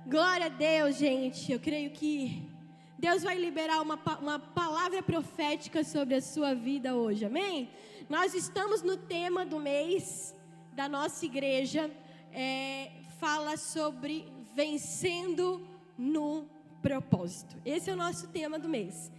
Glória a Deus, gente. Eu creio que Deus vai liberar uma palavra profética sobre a sua vida hoje, amém? Nós estamos no tema do mês da nossa igreja, fala sobre vencendo no propósito. Esse é o nosso tema do mês.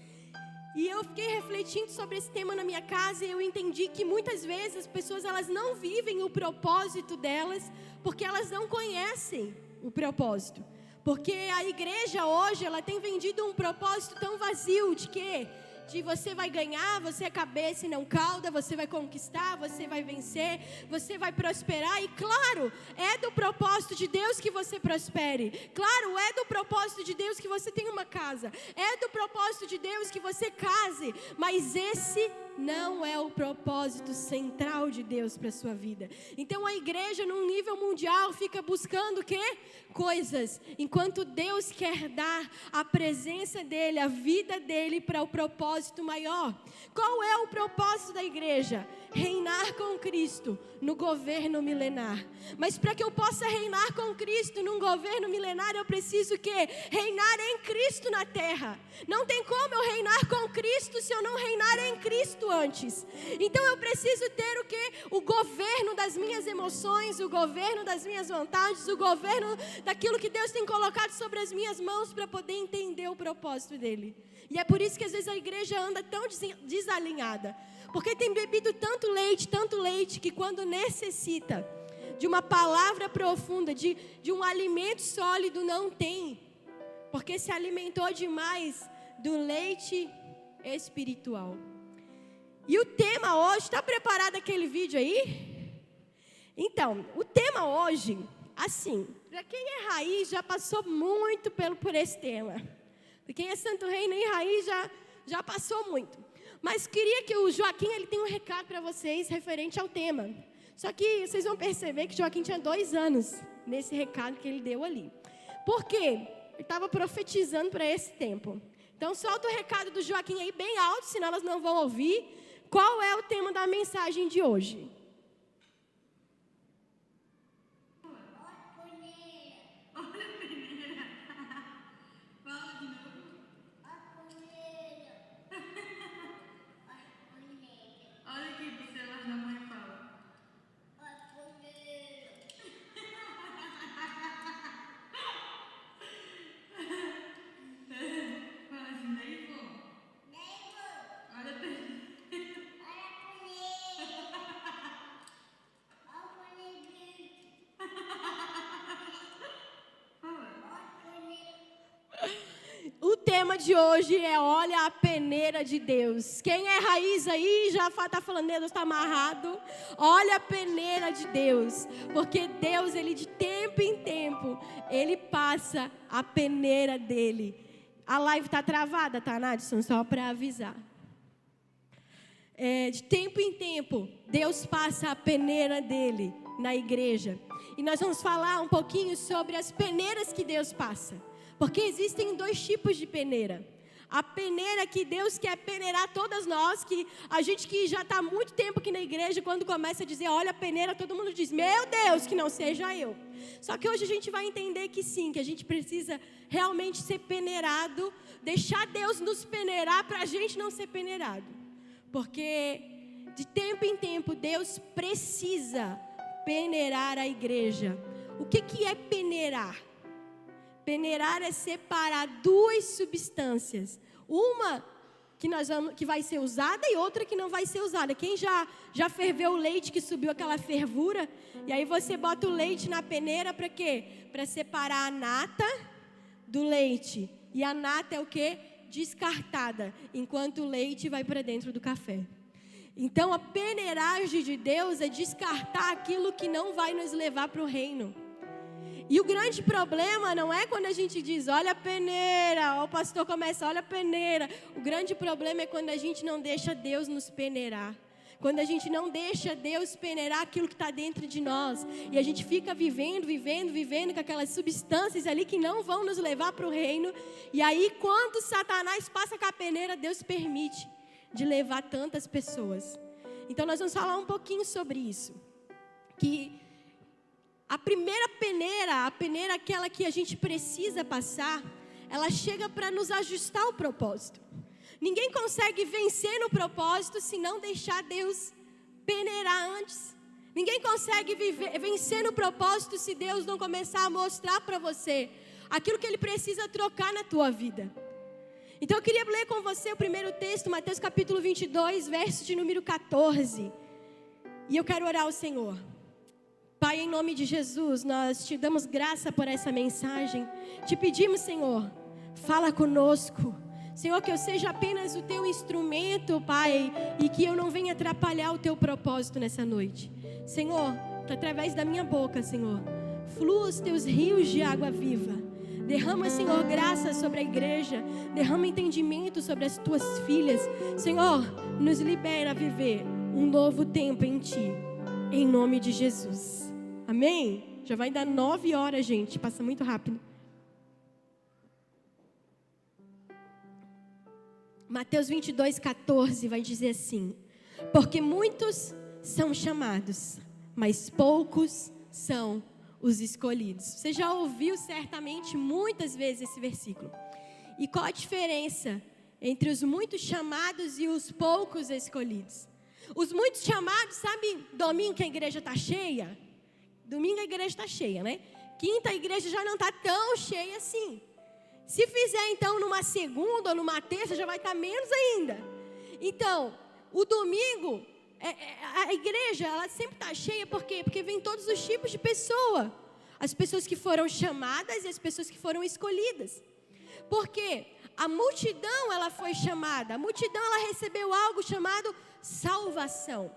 E eu fiquei refletindo sobre esse tema na minha casa e eu entendi que muitas vezes as pessoas elas não vivem o propósito delas porque elas não conhecem o propósito. Porque a igreja hoje, ela tem vendido um propósito tão vazio de quê? De você vai ganhar, você é cabeça e não cauda, você vai conquistar, você vai vencer, você vai prosperar. E claro, é do propósito de Deus que você prospere. Claro, é do propósito de Deus que você tenha uma casa. É do propósito de Deus que você case. Mas esse não é o propósito central de Deus para a sua vida. Então a igreja num nível mundial fica buscando o quê? Coisas. Enquanto Deus quer dar a presença dEle, a vida dEle para o propósito maior. Qual é o propósito da igreja? Reinar com Cristo no governo milenar. Mas para que eu possa reinar com Cristo num governo milenar, eu preciso que reinar em Cristo na terra. Não tem como eu reinar com Cristo se eu não reinar em Cristo antes. Então eu preciso ter o quê? O governo das minhas emoções, o governo das minhas vontades, o governo daquilo que Deus tem colocado sobre as minhas mãos para poder entender o propósito dele. E é por isso que às vezes a igreja anda tão desalinhada. Porque tem bebido tanto leite, que quando necessita de uma palavra profunda, de um alimento sólido, não tem. Porque se alimentou demais do leite espiritual. E o tema hoje, está preparado aquele vídeo aí? Então, o tema hoje, assim, para quem é raiz já passou muito por esse tema. Para quem é Santo Reino e raiz já passou muito. Mas queria que o Joaquim, ele tem um recado para vocês referente ao tema. Só que vocês vão perceber que Joaquim tinha 2 anos nesse recado que ele deu ali. Por quê? Ele estava profetizando para esse tempo. Então solta o recado do Joaquim aí bem alto, senão elas não vão ouvir. Qual é o tema da mensagem de hoje? O tema de hoje é olha a peneira de Deus. Quem é raiz aí já está falando, Deus está amarrado. Olha a peneira de Deus. Porque Deus, Ele de tempo em tempo, Ele passa a peneira dEle. A live está travada, tá, Nadson? Só para avisar. De tempo em tempo, Deus passa a peneira dEle na igreja. E nós vamos falar um pouquinho sobre as peneiras que Deus passa. Porque existem 2 tipos de peneira. A peneira que Deus quer peneirar todas nós, que a gente que já está há muito tempo aqui na igreja, quando começa a dizer, olha a peneira, todo mundo diz, meu Deus, que não seja eu. Só que hoje a gente vai entender que sim, que a gente precisa realmente ser peneirado, deixar Deus nos peneirar para a gente não ser peneirado. Porque de tempo em tempo Deus precisa peneirar a igreja. O que é peneirar? Peneirar é separar 2 substâncias. Uma que vai ser usada e outra que não vai ser usada. Quem já ferveu o leite que subiu aquela fervura? E aí você bota o leite na peneira para quê? Para separar a nata do leite. E a nata é o quê? Descartada. Enquanto o leite vai para dentro do café. Então a peneiragem de Deus é descartar aquilo que não vai nos levar para o reino. E o grande problema não é quando a gente diz, olha a peneira, o pastor começa, olha a peneira. O grande problema é quando a gente não deixa Deus nos peneirar. Quando a gente não deixa Deus peneirar aquilo que está dentro de nós. E a gente fica vivendo com aquelas substâncias ali que não vão nos levar para o reino. E aí quando Satanás passa com a peneira, Deus permite de levar tantas pessoas. Então nós vamos falar um pouquinho sobre isso. Que a primeira peneira, a peneira aquela que a gente precisa passar, ela chega para nos ajustar o propósito. Ninguém consegue vencer no propósito se não deixar Deus peneirar antes. Ninguém consegue vencer no propósito se Deus não começar a mostrar para você aquilo que Ele precisa trocar na tua vida. Então eu queria ler com você o primeiro texto, Mateus capítulo 22, verso de número 14. E eu quero orar ao Senhor. Pai, em nome de Jesus, nós te damos graça por essa mensagem. Te pedimos, Senhor, fala conosco. Senhor, que eu seja apenas o teu instrumento, Pai, e que eu não venha atrapalhar o teu propósito nessa noite. Senhor, que através da minha boca, Senhor, flua os teus rios de água viva. Derrama, Senhor, graça sobre a igreja. Derrama entendimento sobre as tuas filhas. Senhor, nos libera a viver um novo tempo em Ti. Em nome de Jesus. Amém? Já vai dar 9 horas, gente. Passa muito rápido. Mateus 22, 14 vai dizer assim: porque muitos são chamados, mas poucos são os escolhidos. Você já ouviu certamente muitas vezes esse versículo. E qual a diferença entre os muitos chamados e os poucos escolhidos? Os muitos chamados, sabe, domingo que a igreja está cheia? Domingo a igreja está cheia, né? Quinta a igreja já não está tão cheia assim. Se fizer então numa segunda ou numa terça, já vai estar menos ainda. Então, o domingo, a igreja, ela sempre está cheia, por quê? Porque vem todos os tipos de pessoa. As pessoas que foram chamadas e as pessoas que foram escolhidas. Porque a multidão, ela foi chamada. A multidão, ela recebeu algo chamado salvação.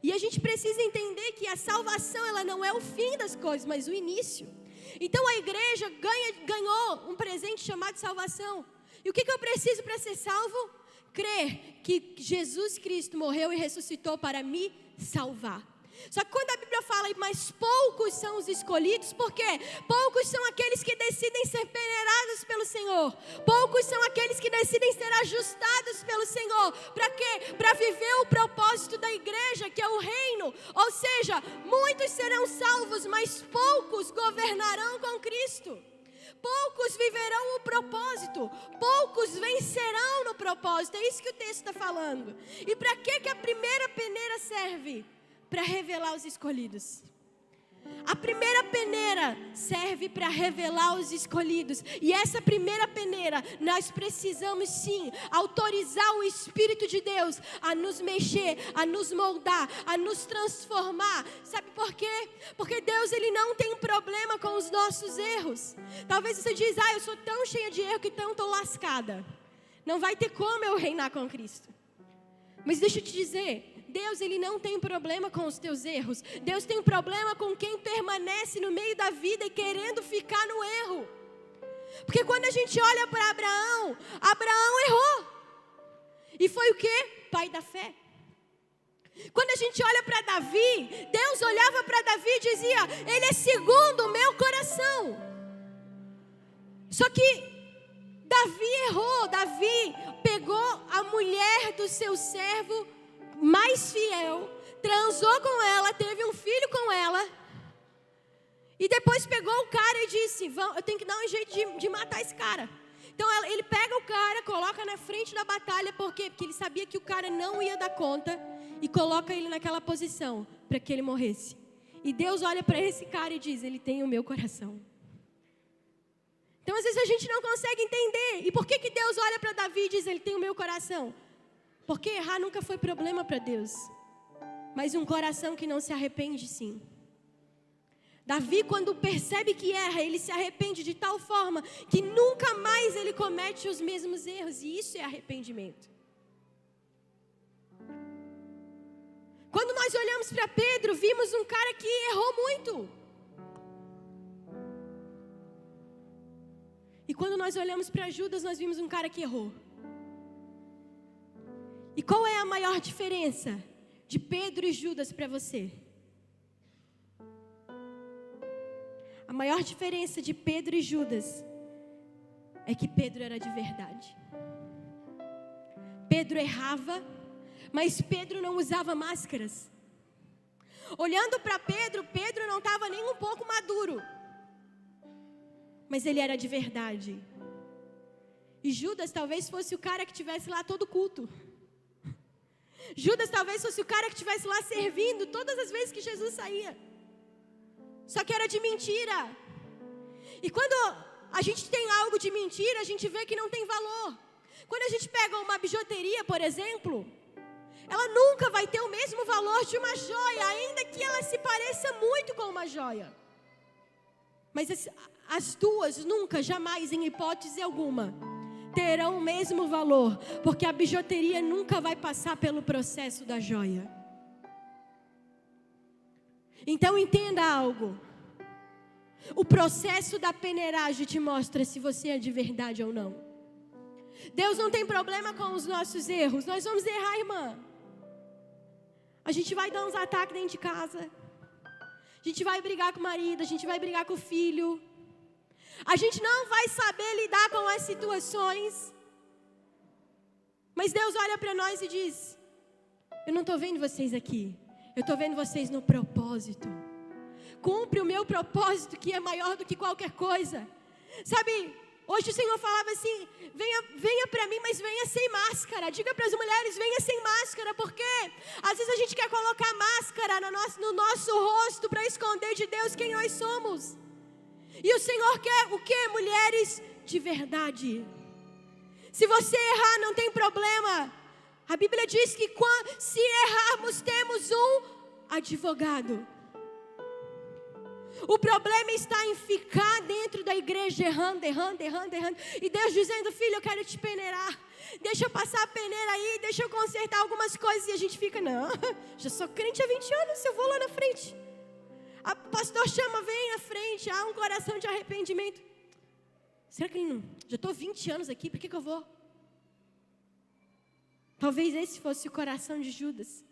E a gente precisa entender que a salvação, ela não é o fim das coisas, mas o início. Então a igreja ganhou um presente chamado salvação. E o que eu preciso para ser salvo? Crer que Jesus Cristo morreu e ressuscitou para me salvar. Só que quando a Bíblia fala, mas poucos são os escolhidos, por quê? Poucos são aqueles que decidem ser peneirados pelo Senhor. Poucos são aqueles que decidem ser ajustados pelo Senhor. Para quê? Para viver o propósito da igreja, que é o reino. Ou seja, muitos serão salvos, mas poucos governarão com Cristo. Poucos viverão o propósito, poucos vencerão no propósito. É isso que o texto está falando. E para que a primeira peneira serve? Para revelar os escolhidos. A primeira peneira serve para revelar os escolhidos. E essa primeira peneira, nós precisamos sim autorizar o Espírito de Deus a nos mexer, a nos moldar, a nos transformar. Sabe por quê? Porque Deus, Ele não tem problema com os nossos erros. Talvez você diz, eu sou tão cheia de erro que estou lascada. Não vai ter como eu reinar com Cristo. Mas deixa eu te dizer, Deus, Ele não tem problema com os teus erros. Deus tem problema com quem permanece no meio da vida e querendo ficar no erro. Porque quando a gente olha para Abraão, Abraão errou. E foi o quê? Pai da fé. Quando a gente olha para Davi, Deus olhava para Davi e dizia, ele é segundo o meu coração. Só que Davi errou. Davi pegou a mulher do seu servo mais fiel, transou com ela, teve um filho com ela, e depois pegou o cara e disse, eu tenho que dar um jeito de matar esse cara. Então ele pega o cara, coloca na frente da batalha, por quê? Porque ele sabia que o cara não ia dar conta, e coloca ele naquela posição, para que ele morresse. E Deus olha para esse cara e diz, ele tem o meu coração. Então às vezes a gente não consegue entender, e por que Deus olha para Davi e diz, ele tem o meu coração? Porque errar nunca foi problema para Deus. Mas um coração que não se arrepende, sim. Davi, quando percebe que erra, ele se arrepende de tal forma que nunca mais ele comete os mesmos erros. E isso é arrependimento. Quando nós olhamos para Pedro, vimos um cara que errou muito. E quando nós olhamos para Judas, nós vimos um cara que errou. E qual é a maior diferença de Pedro e Judas para você? A maior diferença de Pedro e Judas é que Pedro era de verdade. Pedro errava, mas Pedro não usava máscaras. Olhando para Pedro, Pedro não estava nem um pouco maduro. Mas ele era de verdade. E Judas talvez fosse o cara que estivesse lá todo culto. Judas talvez fosse o cara que estivesse lá servindo todas as vezes que Jesus saía. Só que era de mentira. E quando a gente tem algo de mentira, a gente vê que não tem valor. Quando a gente pega uma bijuteria, por exemplo, ela nunca vai ter o mesmo valor de uma joia, ainda que ela se pareça muito com uma joia. Mas as duas nunca, jamais, em hipótese alguma, terão o mesmo valor, porque a bijuteria nunca vai passar pelo processo da joia. Então entenda algo. O processo da peneiragem te mostra se você é de verdade ou não. Deus não tem problema com os nossos erros. Nós vamos errar, irmã. A gente vai dar uns ataques dentro de casa. A gente vai brigar com o marido, a gente vai brigar com o filho. A gente não vai saber lidar com as situações. Mas Deus olha para nós e diz: eu não estou vendo vocês aqui. Eu estou vendo vocês no propósito. Cumpre o meu propósito, que é maior do que qualquer coisa. Sabe, hoje o Senhor falava assim: venha para mim, mas venha sem máscara. Diga para as mulheres: venha sem máscara. Porque às vezes a gente quer colocar máscara no nosso rosto para esconder de Deus quem nós somos. E o Senhor quer o quê? Mulheres de verdade. Se você errar, não tem problema. A Bíblia diz que se errarmos, temos um advogado. O problema está em ficar dentro da igreja errando. E Deus dizendo: filho, eu quero te peneirar. Deixa eu passar a peneira aí, deixa eu consertar algumas coisas. E a gente fica: não, já sou crente há 20 anos, eu vou lá na frente. O pastor chama, vem na frente, há um coração de arrependimento. Será que ele não? Já estou 20 anos aqui, por que eu vou? Talvez esse fosse o coração de Judas.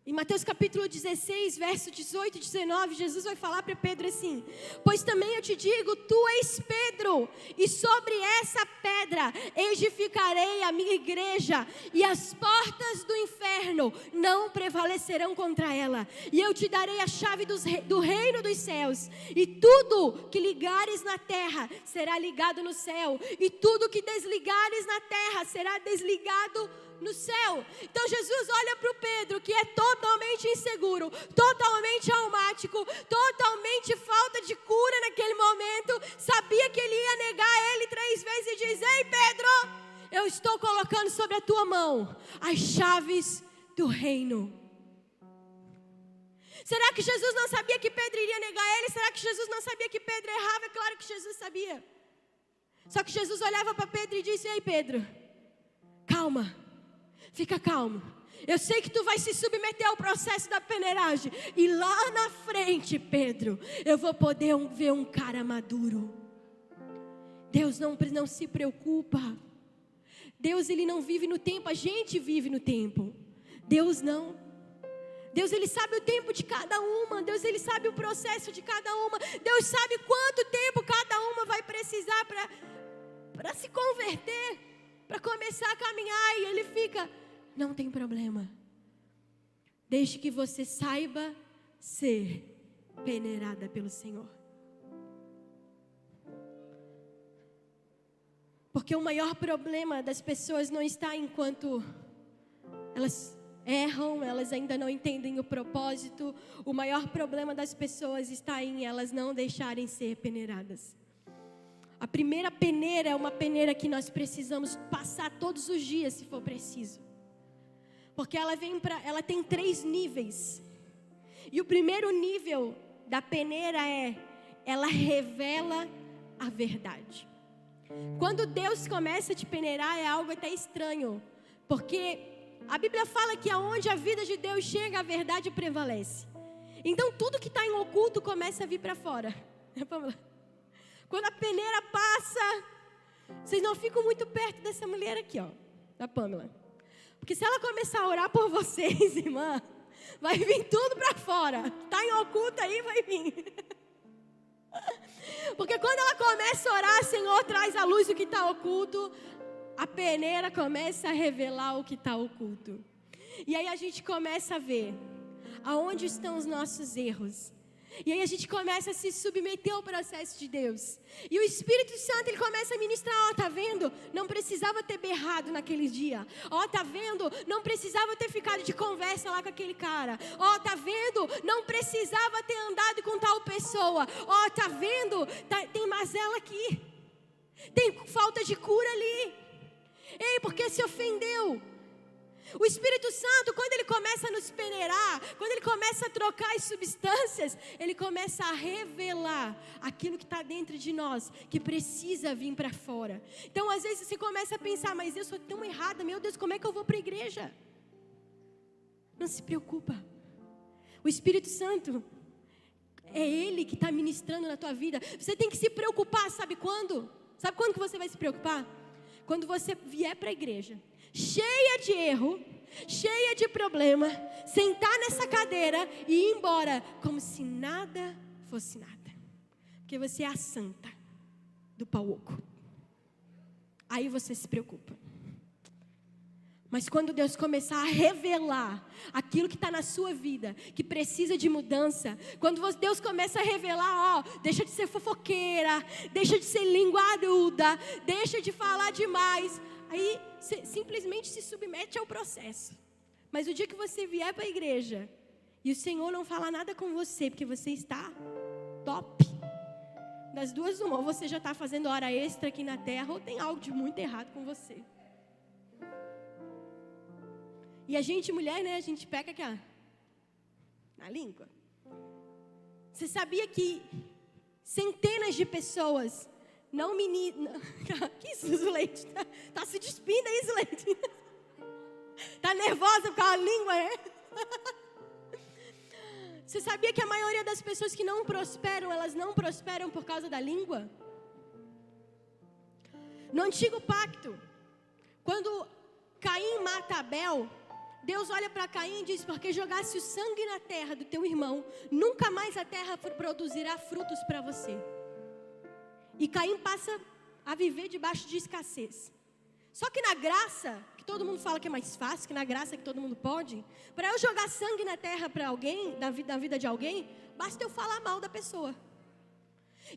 Em Mateus capítulo 16, verso 18 e 19, Jesus vai falar para Pedro assim: pois também eu te digo, tu és Pedro, e sobre essa pedra edificarei a minha igreja, e as portas do inferno não prevalecerão contra ela. E eu te darei a chave do reino dos céus, e tudo que ligares na terra será ligado no céu, e tudo que desligares na terra será desligado no céu. Então Jesus olha para o Pedro, que é totalmente inseguro, totalmente almático, totalmente falta de cura naquele momento, sabia que ele ia negar ele 3 vezes e diz: ei Pedro, eu estou colocando sobre a tua mão as chaves do reino. Será que Jesus não sabia que Pedro iria negar ele? Será que Jesus não sabia que Pedro errava? É claro que Jesus sabia. Só que Jesus olhava para Pedro e disse: ei Pedro, calma. Fica calmo. Eu sei que tu vai se submeter ao processo da peneiragem. E lá na frente, Pedro, eu vou poder ver um cara maduro. Deus não se preocupa. Deus, Ele não vive no tempo. A gente vive no tempo. Deus não. Deus, Ele sabe o tempo de cada uma. Deus, Ele sabe o processo de cada uma. Deus sabe quanto tempo cada uma vai precisar para se converter, para começar a caminhar. E Ele fica: não tem problema, desde que você saiba ser peneirada pelo Senhor. Porque o maior problema das pessoas não está enquanto elas erram, elas ainda não entendem o propósito. O maior problema das pessoas está em elas não deixarem ser peneiradas. A primeira peneira é uma peneira que nós precisamos passar todos os dias, se for preciso. Porque ela tem 3 níveis. E o primeiro nível da peneira ela revela a verdade. Quando Deus começa a te peneirar, é algo até estranho. Porque a Bíblia fala que aonde a vida de Deus chega, a verdade prevalece. Então tudo que está em oculto começa a vir para fora. Quando a peneira passa, vocês não ficam muito perto dessa mulher aqui, ó, da Pamela. Porque se ela começar a orar por vocês, irmã, vai vir tudo para fora. Está em oculto aí, vai vir. Porque quando ela começa a orar, Senhor, traz à luz o que está oculto, a peneira começa a revelar o que está oculto. E aí a gente começa a ver aonde estão os nossos erros. E aí a gente começa a se submeter ao processo de Deus. E o Espírito Santo, ele começa a ministrar, tá vendo? Não precisava ter berrado naquele dia. Tá vendo? Não precisava ter ficado de conversa lá com aquele cara. Tá vendo? Não precisava ter andado com tal pessoa. Tá vendo? Tem mazela aqui. Tem falta de cura ali. Ei, porque se ofendeu. O Espírito Santo, quando ele começa a nos peneirar, quando ele começa a trocar as substâncias, ele começa a revelar aquilo que está dentro de nós, que precisa vir para fora. Então, às vezes, você começa a pensar, mas eu sou tão errada, meu Deus, como é que eu vou para a igreja? Não se preocupa. O Espírito Santo, é Ele que está ministrando na tua vida. Você tem que se preocupar, sabe quando? Sabe quando que você vai se preocupar? Quando você vier para a igreja, cheia de erro, cheia de problema, sentar nessa cadeira e ir embora como se nada fosse nada. Porque você é a santa do pau oco. Aí você se preocupa. Mas quando Deus começar a revelar aquilo que está na sua vida, que precisa de mudança, quando Deus começa a revelar, deixa de ser fofoqueira, deixa de ser linguaruda, deixa de falar demais, aí você simplesmente se submete ao processo. Mas o dia que você vier para a igreja e o Senhor não falar nada com você, porque você está top, das duas uma, ou você já está fazendo hora extra aqui na terra, ou tem algo de muito errado com você. E a gente, mulher, né, a gente pega aqui, na língua. Você sabia que centenas de pessoas, não meninas... Que isso, Zuleide? Tá se despindo aí, Zuleide? Tá nervosa com a língua, né? Você sabia que a maioria das pessoas que não prosperam, elas não prosperam por causa da língua? No Antigo Pacto, quando Caim mata Abel, Deus olha para Caim e diz, porque jogasse o sangue na terra do teu irmão, nunca mais a terra produzirá frutos para você. E Caim passa a viver debaixo de escassez. Só que na graça, que todo mundo fala que é mais fácil, que na graça que todo mundo pode, para eu jogar sangue na terra para alguém, na vida de alguém, basta eu falar mal da pessoa.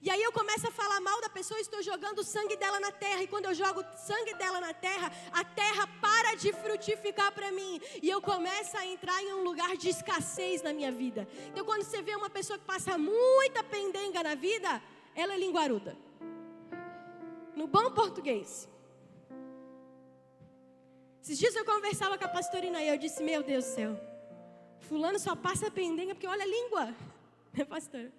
E aí eu começo a falar mal da pessoa, estou jogando o sangue dela na terra. E quando eu jogo o sangue dela na terra, a terra para de frutificar para mim. E eu começo a entrar em um lugar de escassez na minha vida. Então quando você vê uma pessoa que passa muita pendenga na vida, ela é linguaruda. No bom português. Esses dias eu conversava com a pastorina e eu disse, meu Deus do céu, fulano só passa pendenga porque olha a língua. Né, pastora?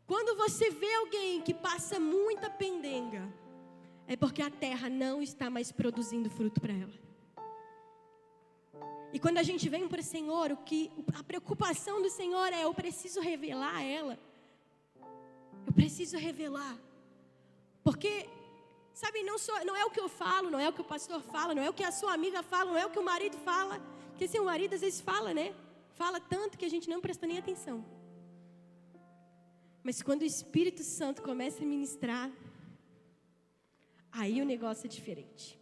Quando você vê alguém que passa muita pendenga, é porque a terra não está mais produzindo fruto para ela. E quando a gente vem para o Senhor, a preocupação do Senhor é, eu preciso revelar a ela. Eu preciso revelar. Porque, sabe, não é o que eu falo, não é o que o pastor fala, não é o que a sua amiga fala, não é o que o marido fala. Porque assim, o marido às vezes fala, né? Fala tanto que a gente não presta nem atenção. Mas quando o Espírito Santo começa a ministrar, aí o negócio é diferente.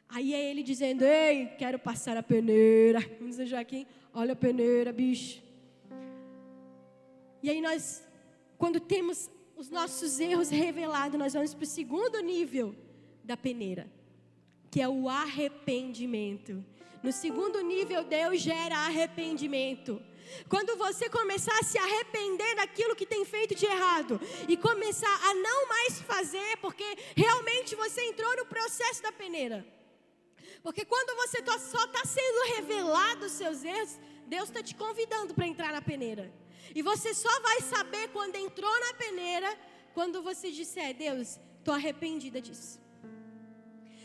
Aí é ele dizendo, ei, quero passar a peneira. Vamos dizer, Joaquim, olha a peneira, bicho. E aí nós, quando temos os nossos erros revelados, nós vamos para o segundo nível da peneira, que é o arrependimento. No segundo nível, Deus gera arrependimento. Quando você começar a se arrepender daquilo que tem feito de errado e começar a não mais fazer, porque realmente você entrou no processo da peneira. Porque quando você só está sendo revelado os seus erros, Deus está te convidando para entrar na peneira. E você só vai saber quando entrou na peneira, quando você disser, Deus, estou arrependida disso.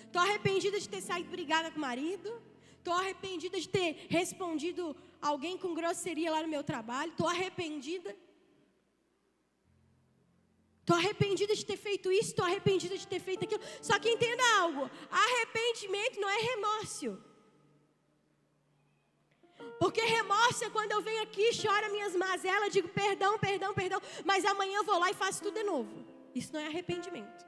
Estou arrependida de ter saído brigada com o marido. Estou arrependida de ter respondido alguém com grosseria lá no meu trabalho. Estou arrependida. Estou arrependida de ter feito isso. Estou arrependida de ter feito aquilo. Só que entenda algo. Arrependimento não é remorso. Porque remorso é quando eu venho aqui, choro minhas mazelas, digo perdão, perdão, perdão. Mas amanhã eu vou lá e faço tudo de novo. Isso não é arrependimento.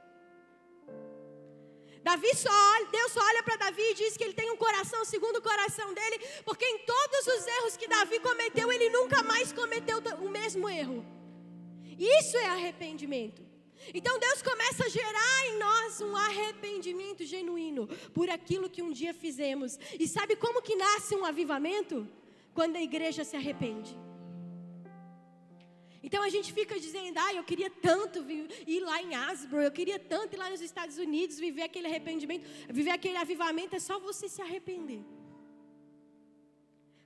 Deus só olha para Davi e diz que ele tem um coração segundo o coração dele, porque em todos os erros que Davi cometeu, ele nunca mais cometeu o mesmo erro. Isso é arrependimento. Então Deus começa a gerar em nós um arrependimento genuíno por aquilo que um dia fizemos. E sabe como que nasce um avivamento? Quando a igreja se arrepende. Então a gente fica dizendo, eu queria tanto ir lá em Asbury, eu queria tanto ir lá nos Estados Unidos, viver aquele arrependimento, viver aquele avivamento. É só você se arrepender.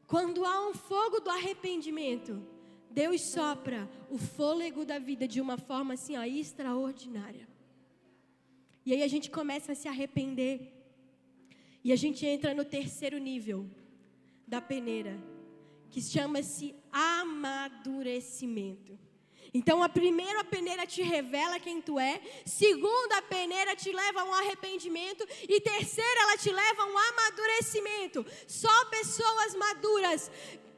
Quando há um fogo do arrependimento, Deus sopra o fôlego da vida de uma forma assim, extraordinária. E aí a gente começa a se arrepender. E a gente entra no terceiro nível da peneira, que chama-se amadurecimento. Então, a peneira te revela quem tu é. Segunda, a peneira te leva a um arrependimento. E terceira, ela te leva a um amadurecimento. Só pessoas maduras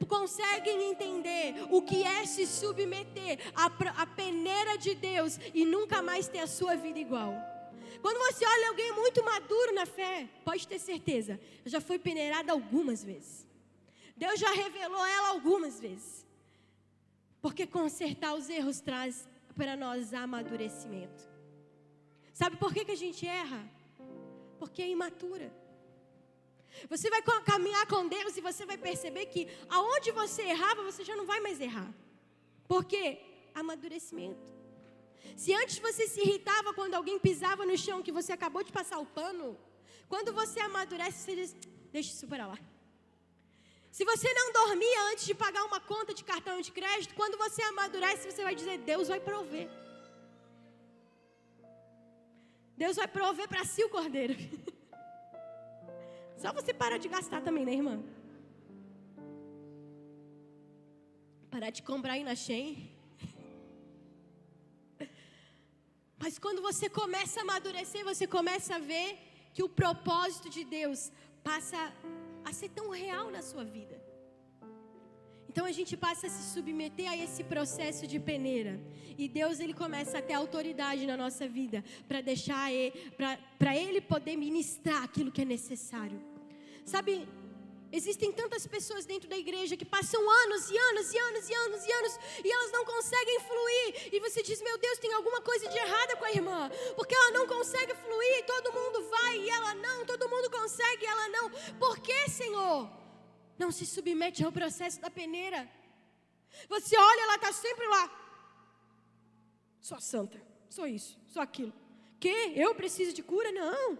conseguem entender o que é se submeter à peneira de Deus e nunca mais ter a sua vida igual. Quando você olha alguém muito maduro na fé, pode ter certeza, já foi peneirada algumas vezes. Deus já revelou ela algumas vezes. Porque consertar os erros traz para nós amadurecimento. Sabe por que a gente erra? Porque é imatura. Você vai caminhar com Deus e você vai perceber que aonde você errava, você já não vai mais errar. Por quê? Amadurecimento. Se antes você se irritava quando alguém pisava no chão que você acabou de passar o pano, quando você amadurece, você diz, deixa isso para lá. Se você não dormia antes de pagar uma conta de cartão de crédito, quando você amadurece, você vai dizer, Deus vai prover. Deus vai prover para si o cordeiro. Só você parar de gastar também, né, irmã? Parar de comprar aí na Shein. Mas quando você começa a amadurecer, você começa a ver que o propósito de Deus passa a ser tão real na sua vida. Então a gente passa a se submeter a esse processo de peneira. E Deus, Ele começa a ter autoridade na nossa vida para deixar para Ele poder ministrar aquilo que é necessário. Sabe, existem tantas pessoas dentro da igreja que passam anos e anos e anos e anos e anos e elas não conseguem fluir. E você diz, meu Deus, tem alguma coisa de errada com a irmã, porque ela não consegue fluir, todo mundo vai e ela não, todo mundo consegue e ela não. Por que, Senhor? Não se submete ao processo da peneira. Você olha, ela está sempre lá. Sou santa, sou isso, sou aquilo. Que? Eu preciso de cura? Não.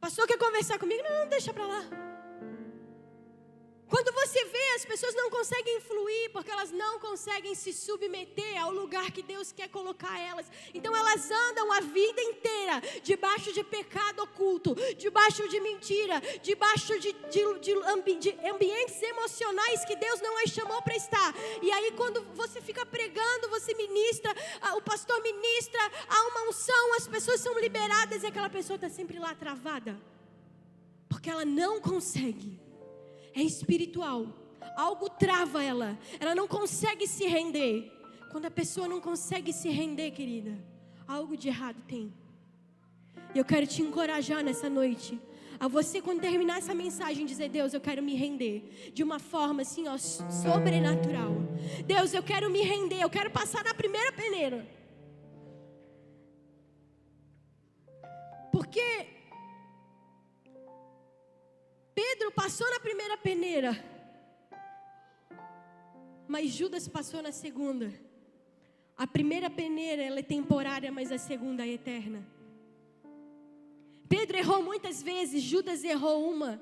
Pastor quer conversar comigo? Não, deixa para lá. Quando você vê, as pessoas não conseguem fluir, porque elas não conseguem se submeter ao lugar que Deus quer colocar elas. Então elas andam a vida inteira debaixo de pecado oculto, debaixo de mentira, debaixo de ambientes emocionais que Deus não as chamou para estar. E aí quando você fica pregando, você ministra, o pastor ministra, há uma unção, as pessoas são liberadas e aquela pessoa está sempre lá travada. Porque ela não consegue. É espiritual. Algo trava ela. Ela não consegue se render. Quando a pessoa não consegue se render, querida, algo de errado tem. E eu quero te encorajar nessa noite a você, quando terminar essa mensagem, dizer, Deus, eu quero me render de uma forma assim, sobrenatural. Deus, eu quero me render. Eu quero passar na primeira peneira. Porque Pedro passou na primeira peneira, mas Judas passou na segunda. A primeira peneira, ela é temporária, mas a segunda é eterna. Pedro errou muitas vezes, Judas errou uma.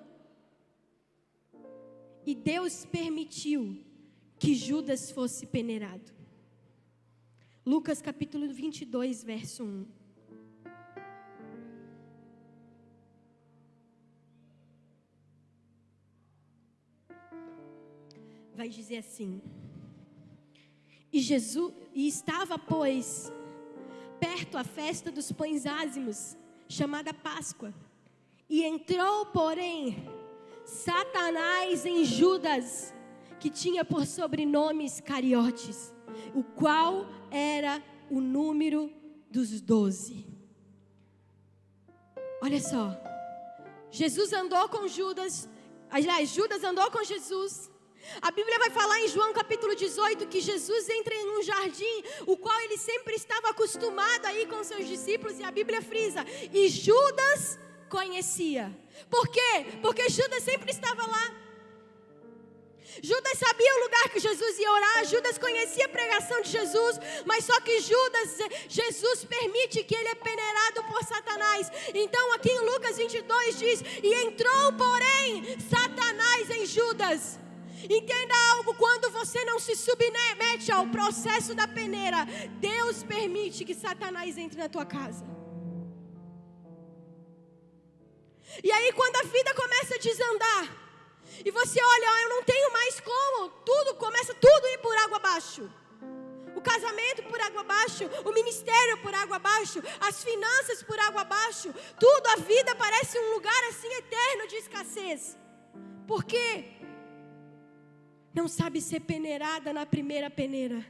E Deus permitiu que Judas fosse peneirado. Lucas capítulo 22, verso 1. Vai dizer assim: e estava, pois, perto a festa dos pães ázimos, chamada Páscoa. E entrou, porém, Satanás em Judas, que tinha por sobrenome Iscariotes, o qual era o número dos 12. Olha só. Jesus andou com Judas. Aliás, Judas andou com Jesus. A Bíblia vai falar em João capítulo 18 que Jesus entra em um jardim, o qual ele sempre estava acostumado a ir com seus discípulos, e a Bíblia frisa, e Judas conhecia. Por quê? Porque Judas sempre estava lá. Judas sabia o lugar que Jesus ia orar, Judas conhecia a pregação de Jesus, mas só que Jesus permite que ele é peneirado por Satanás. Então aqui em Lucas 22 diz, e entrou porém Satanás em Judas. Entenda algo, quando você não se submete ao processo da peneira, Deus permite que Satanás entre na tua casa. E aí quando a vida começa a desandar, e você olha, eu não tenho mais como, começa tudo a ir por água abaixo. O casamento por água abaixo, o ministério por água abaixo, as finanças por água abaixo, tudo, a vida parece um lugar assim eterno de escassez. Por quê? Não sabe ser peneirada na primeira peneira.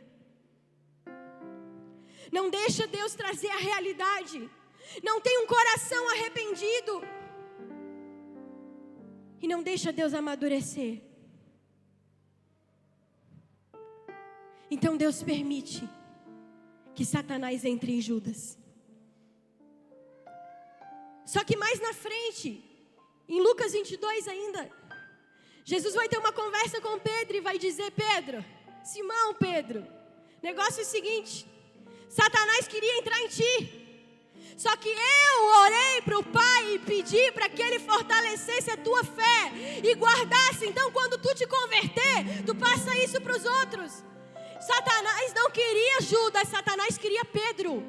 Não deixa Deus trazer a realidade. Não tem um coração arrependido. E não deixa Deus amadurecer. Então Deus permite que Satanás entre em Judas. Só que mais na frente, em Lucas 22 ainda, Jesus vai ter uma conversa com Pedro e vai dizer, Pedro, Simão Pedro, negócio é o seguinte, Satanás queria entrar em ti. Só que eu orei para o Pai e pedi para que Ele fortalecesse a tua fé e guardasse. Então quando tu te converter, tu passa isso para os outros. Satanás não queria Judas, Satanás queria Pedro.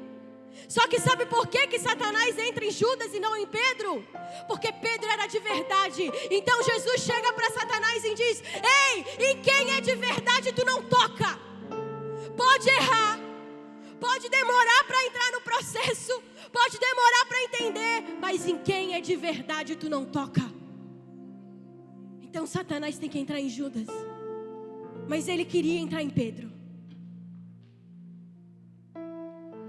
Só que sabe por que Satanás entra em Judas e não em Pedro? Porque Pedro era de verdade. Então Jesus chega para Satanás e diz, ei, em quem é de verdade tu não toca. Pode errar, pode demorar para entrar no processo, pode demorar para entender, mas em quem é de verdade tu não toca. Então Satanás tem que entrar em Judas, mas ele queria entrar em Pedro.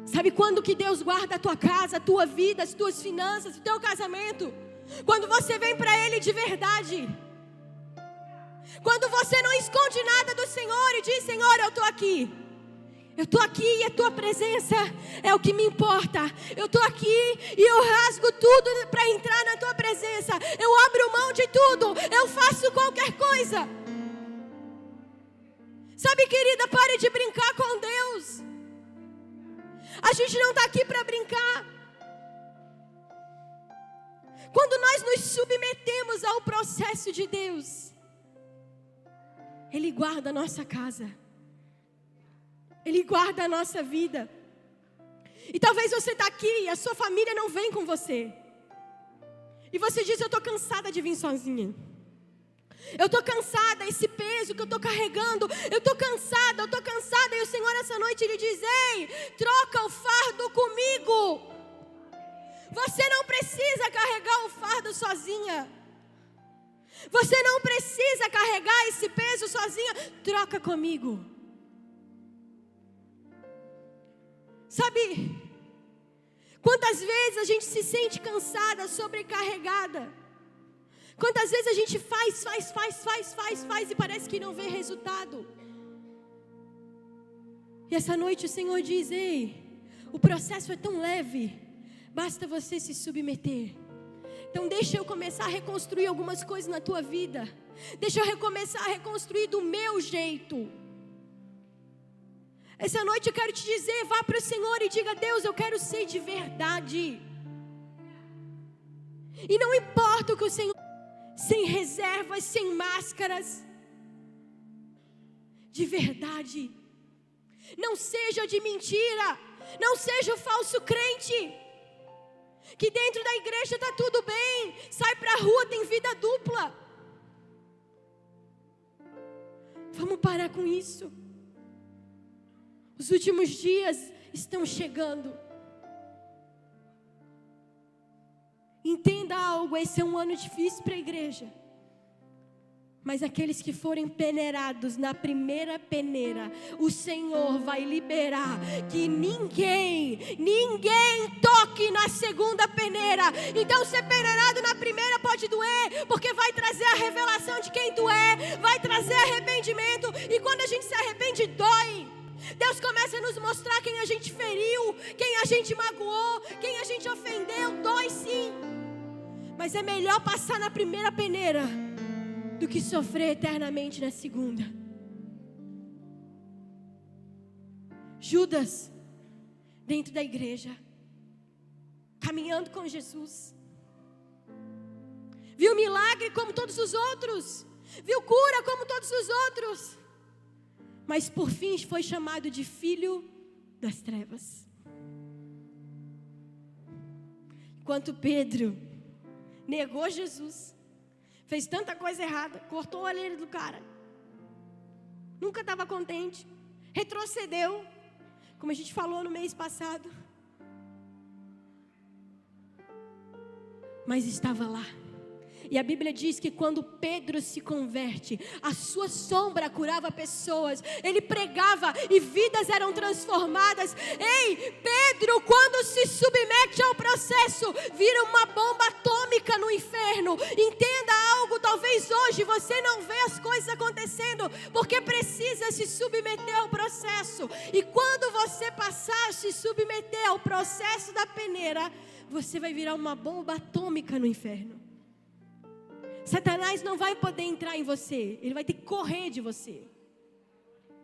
Sabe quando que Deus guarda a tua casa, a tua vida, as tuas finanças, o teu casamento? Quando você vem para Ele de verdade. Quando você não esconde nada do Senhor e diz, Senhor, eu estou aqui. Eu estou aqui e a tua presença é o que me importa. Eu estou aqui e eu rasgo tudo para entrar na tua presença. Eu abro mão de tudo. Eu faço qualquer coisa. Sabe, querida, pare de brincar com Deus. A gente não está aqui para brincar. Quando nós nos submetemos ao processo de Deus, Ele guarda a nossa casa. Ele guarda a nossa vida. E talvez você está aqui e a sua família não vem com você. E você diz, eu estou cansada de vir sozinha. Eu estou cansada, esse peso que eu estou carregando. Eu estou cansada. E o Senhor essa noite Ele diz, ei, troca o fardo comigo. Você não precisa carregar o fardo sozinha. Você não precisa carregar esse peso sozinha. Troca comigo. Sabe, quantas vezes a gente se sente cansada, sobrecarregada? Quantas vezes a gente faz e parece que não vê resultado? E essa noite o Senhor diz, ei, o processo é tão leve, basta você se submeter. Então deixa eu começar a reconstruir algumas coisas na tua vida. Deixa eu recomeçar a reconstruir do meu jeito. Essa noite eu quero te dizer, vá para o Senhor e diga, Deus, eu quero ser de verdade. E não importa o que o Senhor, sem reservas, sem máscaras, de verdade. Não seja de mentira, não seja o falso crente, que dentro da igreja está tudo bem, sai para a rua, tem vida dupla. Vamos parar com isso. Os últimos dias estão chegando. Entenda algo, esse é um ano difícil para a igreja. Mas aqueles que forem peneirados na primeira peneira, o Senhor vai liberar que ninguém toque na segunda peneira. Então ser peneirado na primeira pode doer, porque vai trazer a revelação de quem tu é, vai trazer arrependimento. E quando a gente se arrepende, dói. Deus começa a nos mostrar quem a gente feriu, quem a gente magoou, quem a gente ofendeu. Dói sim, mas é melhor passar na primeira peneira do que sofrer eternamente na segunda. Judas, dentro da igreja, caminhando com Jesus, viu milagre como todos os outros, viu cura como todos os outros, mas por fim foi chamado de filho das trevas. Enquanto Pedro negou Jesus, fez tanta coisa errada, cortou a orelha do cara, nunca estava contente, retrocedeu, como a gente falou no mês passado, mas estava lá. E a Bíblia diz que quando Pedro se converte, a sua sombra curava pessoas, ele pregava e vidas eram transformadas. Ei, Pedro, quando se submete ao processo, vira uma bomba atômica no inferno. Entenda algo, talvez hoje você não vê as coisas acontecendo, porque precisa se submeter ao processo. E quando você passar a se submeter ao processo da peneira, você vai virar uma bomba atômica no inferno. Satanás não vai poder entrar em você, ele vai ter que correr de você.